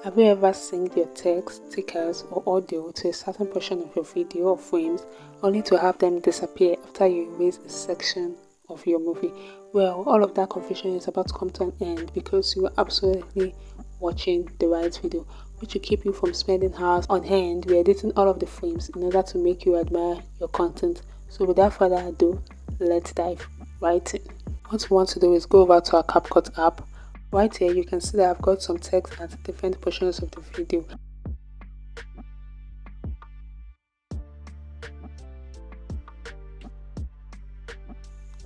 Have you ever synced your text, stickers, or audio to a certain portion of your video or frames only to have them disappear after you erase a section of your movie? Well, all of that confusion is about to come to an end because you are absolutely watching the right video, which will keep you from spending hours on hand re-editing all of the frames in order to make you admire your content. So without further ado, let's dive right in. What we want to do is go over to our CapCut app. Right here, you can see that I've got some text at different portions of the video.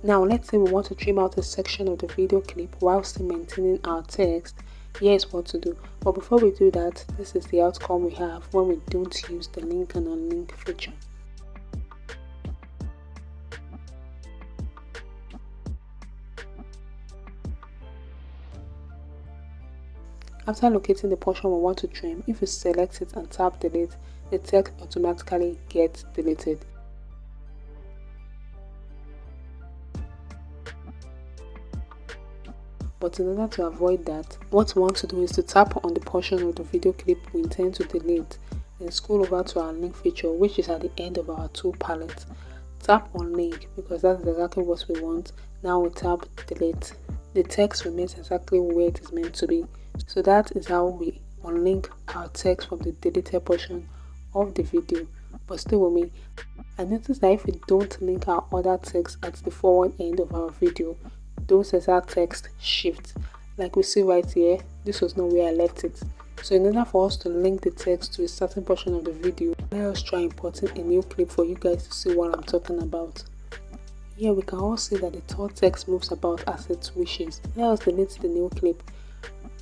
Now, let's say we want to trim out a section of the video clip while still maintaining our text. Here's what to do. But before we do that, this is the outcome we have when we don't use the link and unlink feature. After locating the portion we want to trim, if you select it and tap delete, the text automatically gets deleted. But in order to avoid that, what we want to do is to tap on the portion of the video clip we intend to delete and scroll over to our link feature, which is at the end of our tool palette. Tap on link because that's exactly what we want. Now we tap delete. The text remains exactly where it is meant to be. So that is how we unlink our text from the deleted portion of the video. But still with me, I noticed that if we don't link our other text at the forward end of our video, those exact text shift. Like we see right here, this was not where I left it. So in order for us to link the text to a certain portion of the video, let us try importing a new clip for you guys to see what I'm talking about. Here we can all see that the tall text moves about as it wishes. Let us delete the new clip.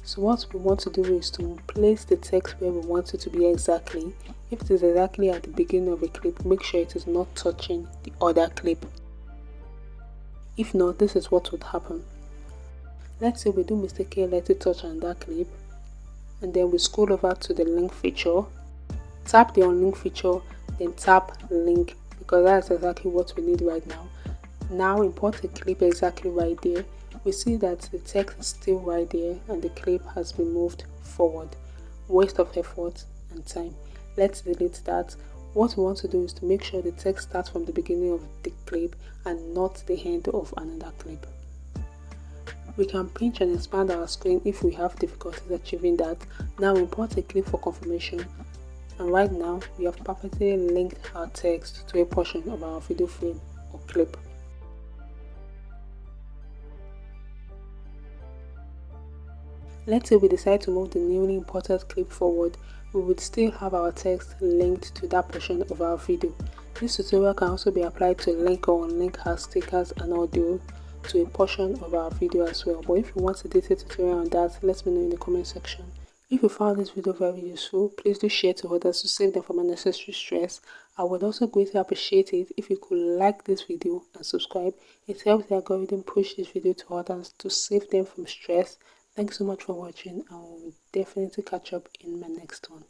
So what we want to do is to place the text where we want it to be exactly. If it is exactly at the beginning of a clip, make sure it is not touching the other clip. If not, this is what would happen. Let's say we do mistakenly let it touch on that clip, and then we scroll over to the link feature, tap the unlink feature, then tap link because that's exactly what we need right now. Now import the clip exactly right there. We see that the text is still right there and the clip has been moved forward. Waste of effort and time. Let's delete that. What we want to do is to make sure the text starts from the beginning of the clip and not the end of another clip. We can pinch and expand our screen if we have difficulties achieving that. Now import a clip for confirmation, and right now we have perfectly linked our text to a portion of our video frame or clip. Let's say we decide to move the newly imported clip forward, we would still have our text linked to that portion of our video. This tutorial can also be applied to link or unlink our stickers and audio to a portion of our video as well. But if you want a detailed tutorial on that, let me know in the comment section. If you found this video very useful, please do share to others to save them from unnecessary stress. I would also greatly appreciate it if you could like this video and subscribe. It helps the algorithm push this video to others to save them from stress. Thanks so much for watching, and we'll definitely catch up in my next one.